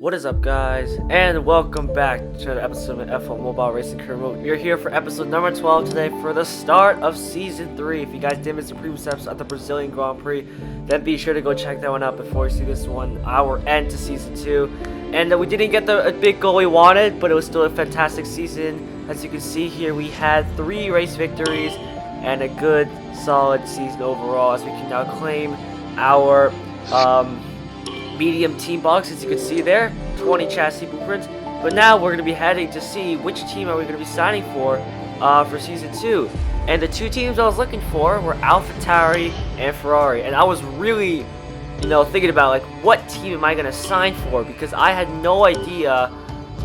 What is up, guys, and welcome back to an episode of F1 Mobile Racing Career Mode. We're here for episode number 12 today for the start of Season 3. If you guys did miss the previous episode at the Brazilian Grand Prix, then be sure to go check that one out before you see this one, our end to Season 2. And we didn't get the big goal we wanted, but it was still a fantastic season. As you can see here, we had 3 race victories and a good, solid season overall, as we can now claim our medium team box, as you can see there, 20 chassis blueprints. But now we're going to be heading to see which team are we going to be signing for Season 2. And the 2 teams I was looking for were AlphaTauri and Ferrari. And I was really, thinking about, like, what team am I going to sign for? Because I had no idea,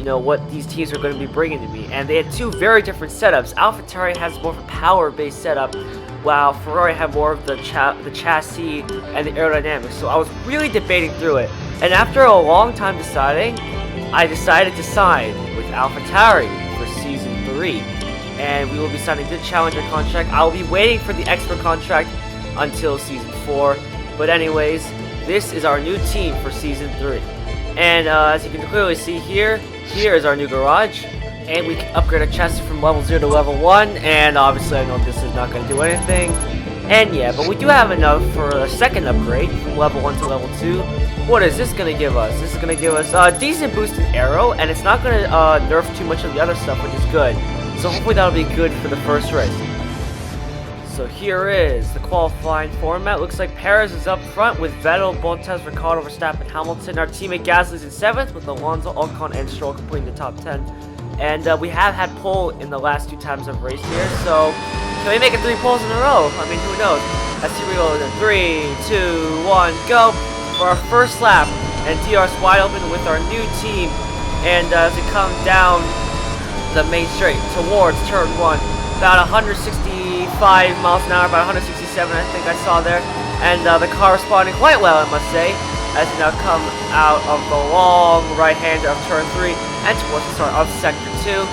what these teams were going to be bringing to me. And they had 2 very different setups. AlphaTauri has more of a power-based setup, while Ferrari had more of the chassis and the aerodynamics. So I was really debating through it. And after a long time deciding, I decided to sign with AlphaTauri for Season 3. And we will be signing the Challenger contract. I will be waiting for the Expert contract until Season 4. But anyways, this is our new team for Season 3. And as you can clearly see here is our new garage. And we can upgrade our chassis from level 0 to level 1, and obviously I know this is not going to do anything. And yeah, but we do have enough for a second upgrade from level 1 to level 2. What is this going to give us? This is going to give us a decent boost in aero, and it's not going to nerf too much of the other stuff, which is good. So hopefully that'll be good for the first race. So here is the qualifying format. Looks like Perez is up front with Vettel, Bottas, Ricciardo, Verstappen, Hamilton. Our teammate Gasly's in 7th with Alonso, Ocon, and Stroll completing the top 10. And we have had pole in the last 2 times I've raced here, so can we make it 3 poles in a row? I mean, who knows? Let's see, we go. 3, 2, 1, go for our first lap. And DR's wide open with our new team. And as we come down the main straight towards turn 1, about 165 miles an hour, about 167, I think I saw there. And the car responding quite well, I must say, as we now come out of the long right-hander of turn 3 and towards the start of sector 2.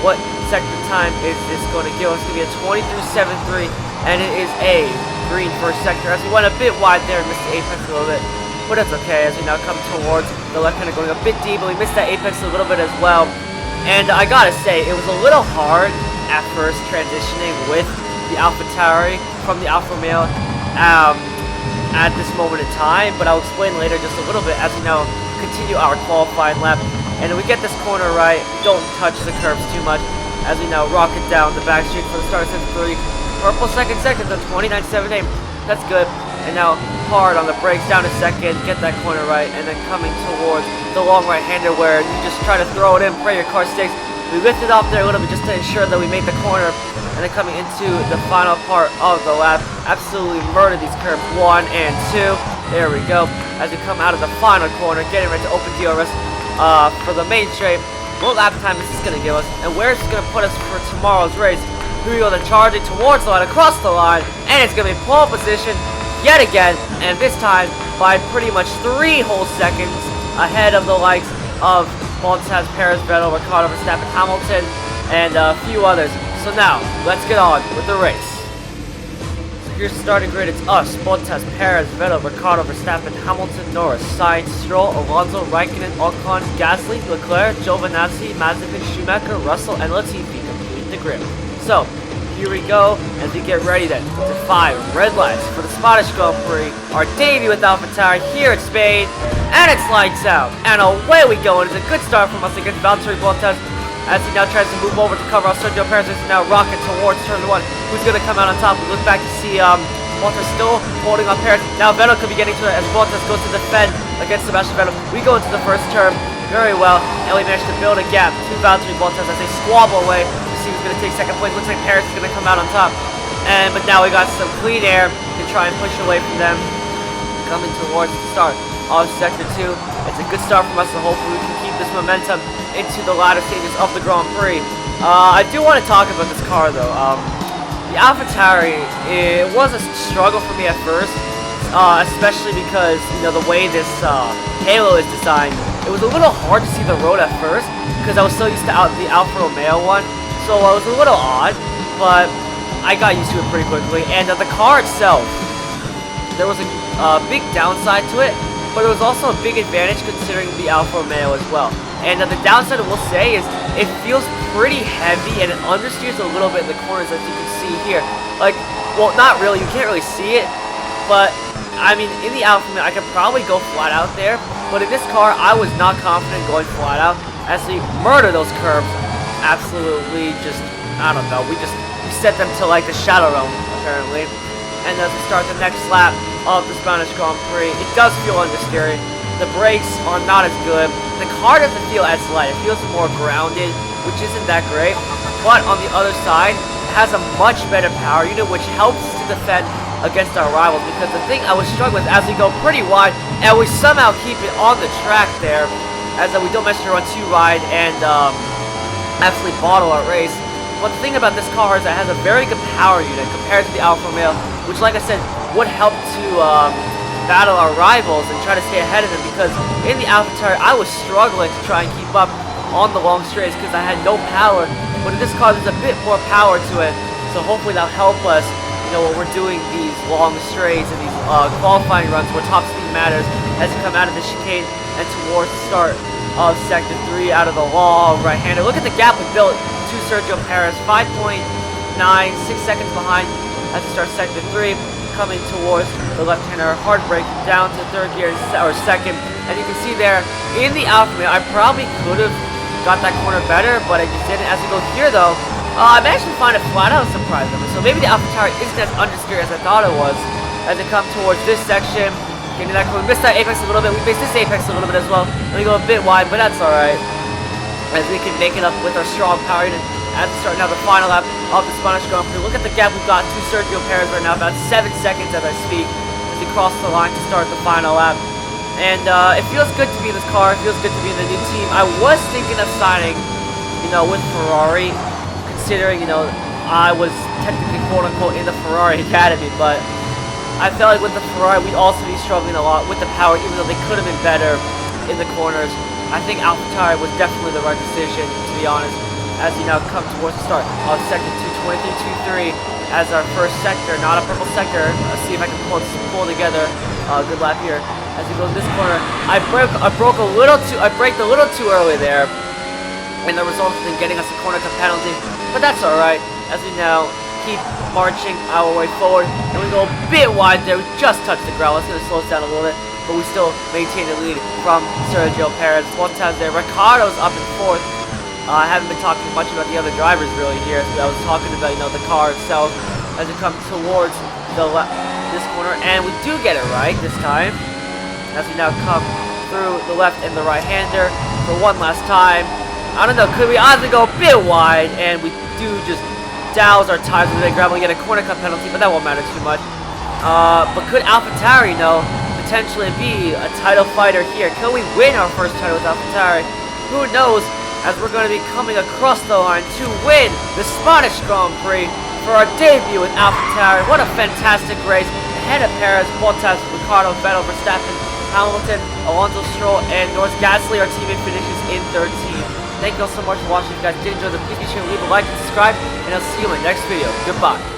What sector time is this going to give us? It's going to be a 23.73, and it is a green first sector, as we went a bit wide there and missed the apex a little bit, but that's okay, as we now come towards the left-hander going a bit deep, but we missed that apex a little bit as well. And I gotta say, it was a little hard at first transitioning with the AlphaTauri from the Alfa Romeo at this moment in time, but I'll explain later just a little bit as we now continue our qualifying lap. And we get this corner right, don't touch the curbs too much, as we now rocket down the back street for the start of sector 3. Purple second, the 29.78, that's good. And now hard on the brakes, down a second, get that corner right, and then coming towards the long right-hander where you just try to throw it in, pray your car sticks. We lifted off there a little bit just to ensure that we make the corner, and then coming into the final part of the lap, absolutely murder these curbs, 1 and 2. There we go. As we come out of the final corner, getting ready to open DRS for the main straight. What lap time is this going to give us, and where is this going to put us for tomorrow's race? Here we go, then charging towards the line, across the line, and it's going to be pole position yet again, and this time by pretty much 3 whole seconds ahead of the likes of Bottas, Perez, Vettel, Ricciardo, Verstappen, Hamilton, and a few others. So now, let's get on with the race. So here's the starting grid. It's us, Bottas, Perez, Vettel, Ricciardo, Verstappen, Hamilton, Norris, Sainz, Stroll, Alonso, Raikkonen, Ocon, Gasly, Leclerc, Giovinazzi, Mazepin, Schumacher, Russell, and Latifi complete the grid. So, here we go, as we get ready then to 5 red lights for the Spanish Grand Prix, our debut with AlphaTauri here in Spain, and it's lights out, and away we go. And it's a good start from us against Valtteri Bottas, as he now tries to move over to cover off Sergio Perez, who's now rocket towards turn 1, who's going to come out on top. We look back to see Bottas still holding on Perez. Now Vettel could be getting to it as Bottas goes to defend against Sebastian Vettel. We go into the first turn very well, and we managed to build a gap to Valtteri Bottas as they squabble away. See who's going to take second place. Looks like Perez is going to come out on top. But now we got some clean air to try and push away from them. Coming towards the start of sector 2. It's a good start from us, so hopefully we can keep this momentum into the latter stages of the Grand Prix. I do want to talk about this car though. The AlphaTauri, it was a struggle for me at first, especially because the way this halo is designed. It was a little hard to see the road at first because I was so used to the Alfa Romeo one. So it was a little odd, but I got used to it pretty quickly. And the car itself, there was a big downside to it, but it was also a big advantage considering the Alfa Romeo as well. And the downside I will say is it feels pretty heavy and it understeers a little bit in the corners, as you can see here. Like, well, not really, you can't really see it, but I mean, in the Alfa Romeo, I could probably go flat out there, but in this car, I was not confident going flat out, as we murder those curbs. Absolutely, just, I don't know, we set them to like the shadow realm, apparently. And as we start the next lap of the Spanish Grand Prix, it does feel understeering. The brakes are not as good. The car doesn't feel as light. It feels more grounded, which isn't that great. But on the other side, it has a much better power unit, which helps to defend against our rivals. Because the thing I was struggling with as we go pretty wide, and we somehow keep it on the track there, as we don't mess around too wide and absolutely bottle our race. But the thing about this car is that it has a very good power unit compared to the Alfa Romeo, which, like I said, would help to battle our rivals and try to stay ahead of them, because in the AlphaTauri I was struggling to try and keep up on the long straights because I had no power. But in this car there's a bit more power to it, so hopefully that'll help us, you know, when we're doing these long straights and these qualifying runs where top speed matters as you come out of the chicane and towards the start of Sector 3 out of the long right-hander. Look at the gap we built to Sergio Perez, 5.96 seconds behind as we start Sector 3, coming towards the left-hander, hard brake down to third gear or second, and you can see there in the Alfa Romeo, I probably could have got that corner better, but I just didn't. As we go here though, I managed to find a flat-out surprise number, so maybe the AlphaTauri isn't as understeer as I thought it was. As we come towards this section, getting that corner, we missed that apex a little bit, we missed this apex a little bit as well, and we go a bit wide, but that's alright, as we can make it up with our strong power unit. As we start now the final lap of the Spanish Grand Prix. Look at the gap we've got to Sergio Perez right now, about 7 seconds as I speak, as we cross the line to start the final lap. And it feels good to be in this car, it feels good to be in the new team. I was thinking of signing, you know, with Ferrari, considering, you know, I was technically quote-unquote in the Ferrari Academy, but I felt like with the Ferrari we'd also be struggling a lot with the power, even though they could have been better in the corners. I think AlphaTauri was definitely the right decision, to be honest, as we now come towards the start of Sector 223.23 as our first sector, not a purple sector. Let's see if I can pull together a good lap here. As we go to this corner, I braked a little too early there, and the result has been getting us a corner cut penalty, but that's alright, as we now keep marching our way forward, and we go a bit wide there. We just touched the ground. It's going to slow us down a little bit, but we still maintain the lead from Sergio Perez. One time there, Ricardo's up in fourth. I haven't been talking much about the other drivers really here. I was talking about, you know, the car itself as we come towards this corner, and we do get it right this time as we now come through the left and the right-hander for one last time. I don't know, could we honestly go a bit wide, and we do just douse our tires with the gravel and get a corner cut penalty, but that won't matter too much. But could AlphaTauri, you know, potentially be a title fighter here? Could we win our first title with AlphaTauri? Who knows, as we're going to be coming across the line to win the Spanish Grand Prix for our debut with AlphaTauri. What a fantastic race. Ahead of Perez, Bottas, Ricardo, Vettel, Verstappen, Hamilton, Alonso Stroll, and Norris Gasly. Our teammate finishes in 13th. Thank you all so much for watching. If you guys did enjoy the video, please be sure to leave a like and subscribe, and I'll see you in my next video. Goodbye.